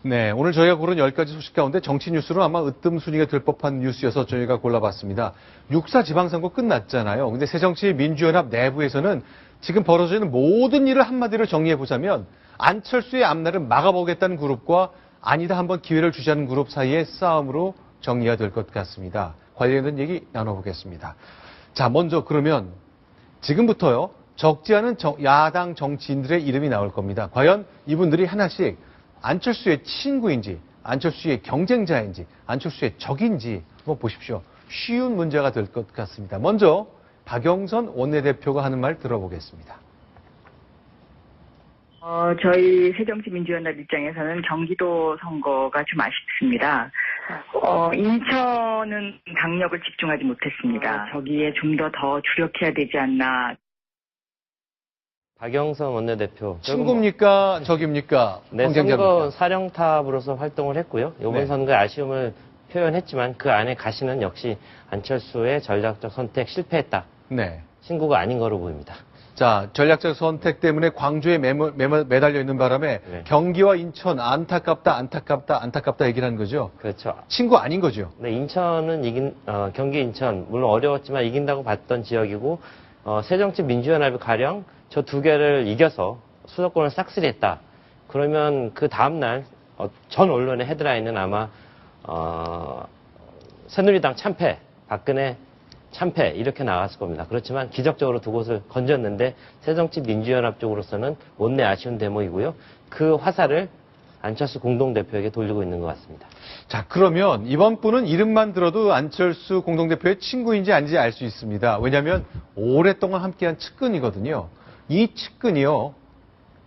네, 오늘 저희가 고른 10가지 소식 가운데 정치 뉴스로 아마 으뜸순위가 될 법한 뉴스여서 저희가 골라봤습니다. 6.4 지방선거 끝났잖아요. 근데 새정치민주연합 내부에서는 지금 벌어져 있는 모든 일을 한마디로 정리해보자면 안철수의 앞날을 막아보겠다는 그룹과 아니다 한번 기회를 주자는 그룹 사이의 싸움으로 정리가 될 것 같습니다. 관련된 얘기 나눠보겠습니다. 자, 먼저 그러면 지금부터요. 적지 않은 야당 정치인들의 이름이 나올 겁니다. 과연 이분들이 하나씩 안철수의 친구인지, 안철수의 경쟁자인지, 안철수의 적인지 한번 보십시오. 쉬운 문제가 될 것 같습니다. 먼저 박영선 원내대표가 하는 말 들어보겠습니다. 저희 새정치민주연합 입장에서는 경기도 선거가 좀 아쉽습니다. 인천은 당력을 집중하지 못했습니다. 저기에 좀 더 주력해야 되지 않나. 박영선 원내대표. 친구입니까? 적입니까? 네, 선거 사령탑으로서 활동을 했고요. 이번 네. 선거에 아쉬움을 표현했지만 그 안에 가시는 역시 안철수의 전략적 선택 실패했다. 네. 친구가 아닌 거로 보입니다. 자, 전략적 선택 때문에 광주에 매달려 있는 바람에 네. 경기와 인천 안타깝다 얘기를 하는 거죠. 그렇죠. 친구 아닌 거죠. 네, 인천은 경기 인천 물론 어려웠지만 이긴다고 봤던 지역이고 새정치민주연합이 가령 저 두 개를 이겨서 수도권을 싹쓸이했다. 그러면 그 다음 날 전 언론의 헤드라인은 아마 새누리당 참패, 박근혜 참패 이렇게 나왔을 겁니다. 그렇지만 기적적으로 두 곳을 건졌는데 새정치민주연합 쪽으로서는 못내 아쉬운 대목이고요. 그 화살을 안철수 공동대표에게 돌리고 있는 것 같습니다. 자, 그러면 이번 분은 이름만 들어도 안철수 공동대표의 친구인지 아닌지 알 수 있습니다. 왜냐하면 오랫동안 함께한 측근이거든요. 이 측근이요.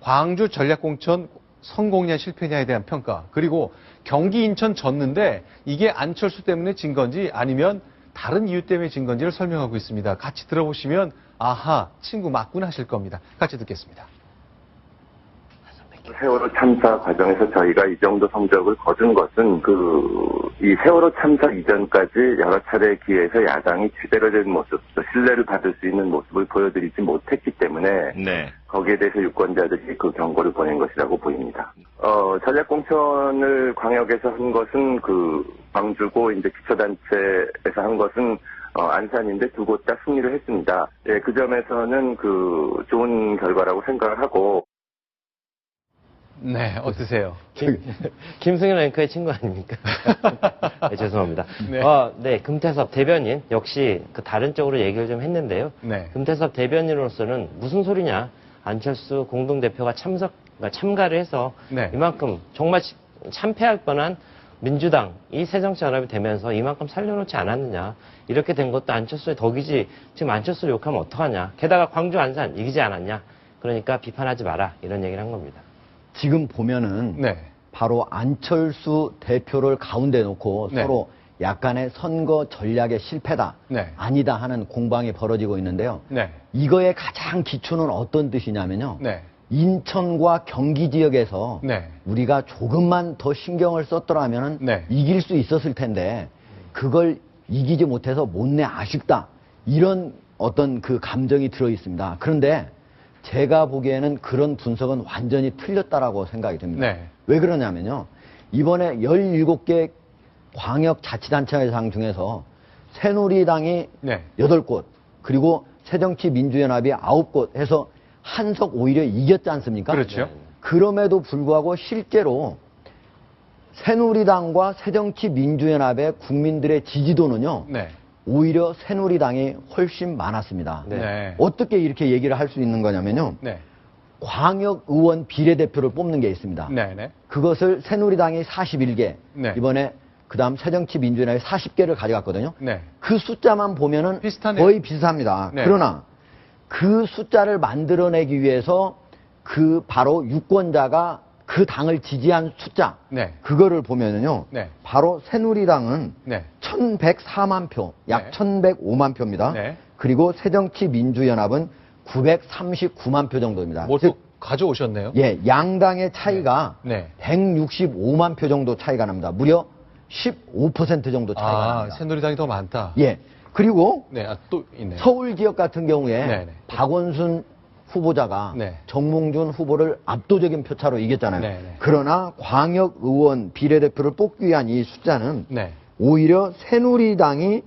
광주 전략공천 성공이냐 실패냐에 대한 평가, 그리고 경기 인천 졌는데 이게 안철수 때문에 진 건지 아니면 다른 이유 때문에 진 건지를 설명하고 있습니다. 같이 들어보시면 아하, 친구 맞구나 하실 겁니다. 같이 듣겠습니다. 세월호 참사 과정에서 저희가 이 정도 성적을 거둔 것은 이 세월호 참사 이전까지 여러 차례 기회에서 야당이 제대로 된 모습, 신뢰를 받을 수 있는 모습을 보여드리지 못했기 때문에 네. 거기에 대해서 유권자들이 그 경고를 보낸 것이라고 보입니다. 전략공천을 광역에서 한 것은 광주고 이제 기초단체에서 한 것은 안산인데 두 곳 다 승리를 했습니다. 예, 그 점에서는 좋은 결과라고 생각을 하고. 네, 어떠세요? 김승현 앵커의 친구 아닙니까? 네, 죄송합니다. 네. 네, 금태섭 대변인 역시 다른 쪽으로 얘기를 좀 했는데요. 네. 금태섭 대변인으로서는 무슨 소리냐? 안철수 공동대표가 참가를 해서 네. 이만큼 정말 참패할 뻔한 민주당이 새정치연합이 되면서 이만큼 살려놓지 않았느냐. 이렇게 된 것도 안철수의 덕이지. 지금 안철수를 욕하면 어떡하냐. 게다가 광주 안산 이기지 않았냐. 그러니까 비판하지 마라. 이런 얘기를 한 겁니다. 지금 보면은 네. 바로 안철수 대표를 가운데 놓고 네. 서로 약간의 선거 전략의 실패다, 네. 아니다 하는 공방이 벌어지고 있는데요. 네. 이거의 가장 기초는 어떤 뜻이냐면요. 네. 인천과 경기 지역에서 네. 우리가 조금만 더 신경을 썼더라면 네. 이길 수 있었을 텐데 그걸 이기지 못해서 못내 아쉽다. 이런 어떤 감정이 들어 있습니다. 그런데 제가 보기에는 그런 분석은 완전히 틀렸다라고 생각이 듭니다. 네. 왜 그러냐면요. 이번에 17개 광역자치단체장 중에서 새누리당이 네. 8곳, 그리고 새정치민주연합이 9곳 해서 한석 오히려 이겼지 않습니까? 그렇죠. 그럼에도 불구하고 실제로 새누리당과 새정치민주연합의 국민들의 지지도는요. 네. 오히려 새누리당이 훨씬 많았습니다. 네. 어떻게 이렇게 얘기를 할 수 있는 거냐면요. 네. 광역의원 비례대표를 뽑는 게 있습니다. 네. 네. 그것을 새누리당이 41개, 네. 이번에 그다음 새정치민주연합이 40개를 가져갔거든요. 네. 그 숫자만 보면은 비슷하네요. 거의 비슷합니다. 네. 그러나 그 숫자를 만들어내기 위해서 바로 유권자가 그 당을 지지한 숫자, 네. 그거를 보면은요. 네. 바로 새누리당은 네. 1104만 표, 약 네. 1105만 표입니다. 네. 그리고 새정치민주연합은 939만 표 정도입니다. 뭐 즉, 또 가져오셨네요. 예, 양당의 차이가 네. 165만 표 정도 차이가 납니다. 무려 15% 정도 차이가 납니다. 새누리당이 더 많다. 예. 그리고 네, 또 있네요. 서울 지역 같은 경우에 네네. 박원순 후보자가 네. 정몽준 후보를 압도적인 표차로 이겼잖아요. 네, 네. 그러나 광역의원 비례대표를 뽑기 위한 이 숫자는 네. 오히려 새누리당이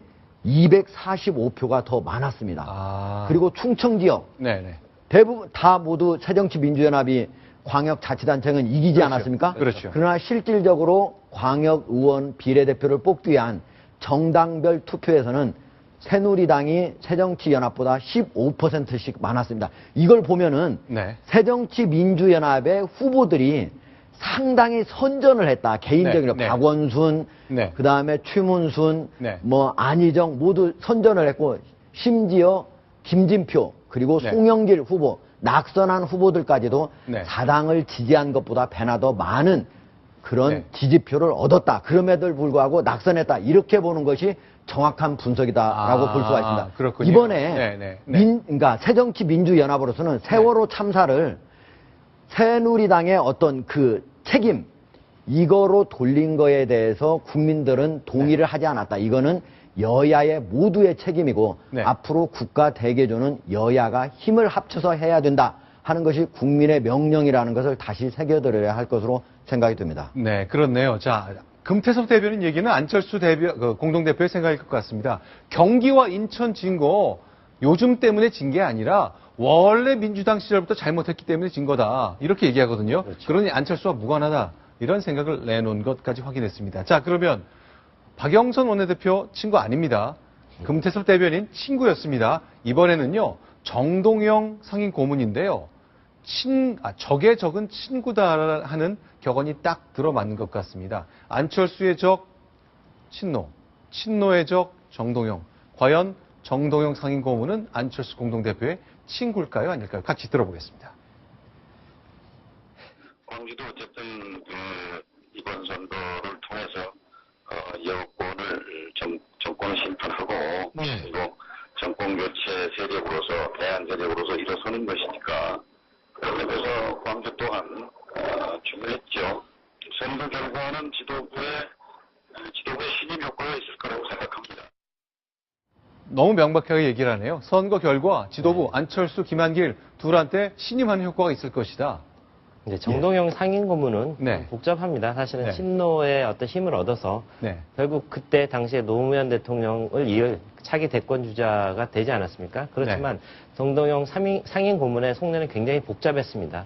245표가 더 많았습니다. 아. 그리고 충청 지역 네네. 대부분 다 모두 새정치민주연합이 광역자치단체는 이기지 그렇죠. 않았습니까? 그렇죠. 그러나 실질적으로 광역의원 비례대표를 뽑기 위한 정당별 투표에서는 새누리당이 새정치연합보다 15%씩 많았습니다. 이걸 보면은 네. 새정치민주연합의 후보들이 상당히 선전을 했다. 개인적으로 네, 네. 박원순, 네. 그다음에 최문순, 네. 뭐 안희정 모두 선전을 했고 심지어 김진표 그리고 네. 송영길 후보 낙선한 후보들까지도 네. 사당을 지지한 것보다 배나 더 많은 그런 네. 지지표를 얻었다. 그럼에도 불구하고 낙선했다. 이렇게 보는 것이 정확한 분석이다라고 아, 볼 수가 있습니다. 그렇군요. 이번에 네, 네, 네. 그러니까 새정치민주연합으로서는 세월호 참사를 새누리당의 어떤 그 책임 이거로 돌린 거에 대해서 국민들은 동의를 하지 않았다. 이거는 여야의 모두의 책임이고 네. 앞으로 국가 대개조는 여야가 힘을 합쳐서 해야 된다 하는 것이 국민의 명령이라는 것을 다시 새겨들어야 할 것으로 생각이 듭니다. 네, 그렇네요. 자, 금태섭 대변인 얘기는 안철수 공동대표의 생각일 것 같습니다. 경기와 인천 진 거 요즘 때문에 진 게 아니라 원래 민주당 시절부터 잘못했기 때문에 진 거다. 이렇게 얘기하거든요. 그렇죠. 그러니 안철수와 무관하다. 이런 생각을 내놓은 것까지 확인했습니다. 자, 그러면 박영선 원내대표 친구 아닙니다. 금태섭 대변인 친구였습니다. 이번에는요, 정동영 상임 고문인데요. 적의 적은 친구다 하는 격언이 딱 들어맞는 것 같습니다. 안철수의 적 친노, 친노의 적 정동영. 과연 정동영 상임 고문은 안철수 공동대표의 친구일까요? 아닐까요? 같이 들어보겠습니다. 광주도 어쨌든 이번 선거를 통해서 여권을 정권을 심판하고 그리고 정권 교체 세력으로서 대안 세력으로서 일어서는 것이니까 그런 점에서 광주 또한 중요했죠. 선거 결과는 지도부의 신임 효과가 있을 거라고 생각합니다. 너무 명백하게 얘기를 하네요. 선거 결과 지도부 안철수, 김한길 둘한테 신임하는 효과가 있을 것이다. 이제 정동영 상임 고문은 네. 복잡합니다. 사실은 네. 친노의 어떤 힘을 얻어서 네. 결국 그때 당시에 노무현 대통령을 이을 차기 대권 주자가 되지 않았습니까? 그렇지만 정동영 상임 고문의 속내는 굉장히 복잡했습니다.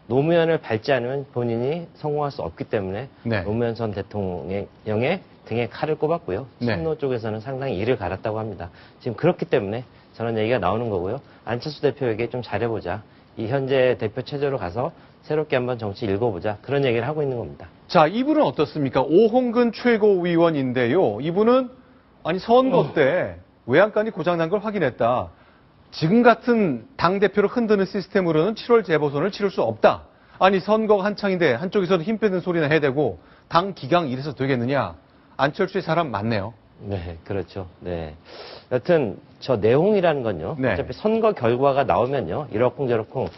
노무현을 밟지 않으면 본인이 성공할 수 없기 때문에 네. 노무현 전 대통령의 등에 칼을 꼽았고요. 네. 친노 쪽에서는 상당히 이를 갈았다고 합니다. 지금 그렇기 때문에 저런 얘기가 나오는 거고요. 안철수 대표에게 좀 잘해보자. 이 현재 대표 체제로 가서 새롭게 한번 정치 읽어보자. 그런 얘기를 하고 있는 겁니다. 자, 이분은 어떻습니까? 오홍근 최고위원인데요. 이분은 선거 때 외양간이 고장난 걸 확인했다. 지금 같은 당대표를 흔드는 시스템으로는 7월 재보선을 치를 수 없다. 선거가 한창인데 한쪽에서는 힘 빼는 소리나 해야 되고 당 기강 이래서 되겠느냐. 안철수의 사람 맞네요. 네, 그렇죠. 네. 여튼 저 내용이라는 건요. 네. 어차피 선거 결과가 나오면요. 이러쿵저러쿵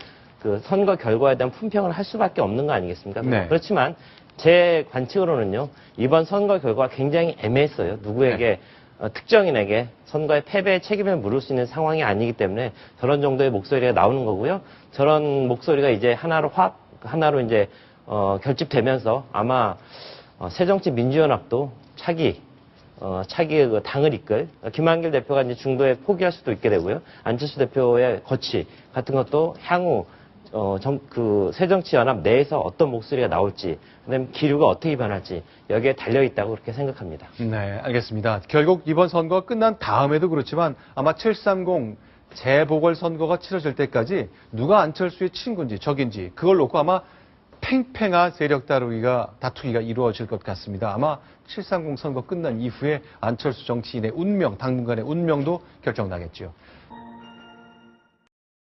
그 선거 결과에 대한 품평을 할 수밖에 없는 거 아니겠습니까? 네. 그렇지만 제 관측으로는요. 이번 선거 결과가 굉장히 애매했어요. 누구에게 특정인에게 선거의 패배의 책임을 물을 수 있는 상황이 아니기 때문에 저런 정도의 목소리가 나오는 거고요. 저런 목소리가 이제 하나로 이제 결집되면서 아마 새정치민주연합도 차기 그 당을 이끌 김한길 대표가 이제 중도에 포기할 수도 있게 되고요. 안철수 대표의 거취 같은 것도 향후 그 새정치연합 내에서 어떤 목소리가 나올지, 그다음에 기류가 어떻게 변할지 여기에 달려 있다고 그렇게 생각합니다. 네, 알겠습니다. 결국 이번 선거가 끝난 다음에도 그렇지만 아마 730 재보궐선거가 치러질 때까지 누가 안철수의 친구인지 적인지 그걸 놓고 아마 팽팽한 세력 다투기가 이루어질 것 같습니다. 아마 730 선거 끝난 이후에 안철수 정치인의 운명, 당분간의 운명도 결정나겠죠.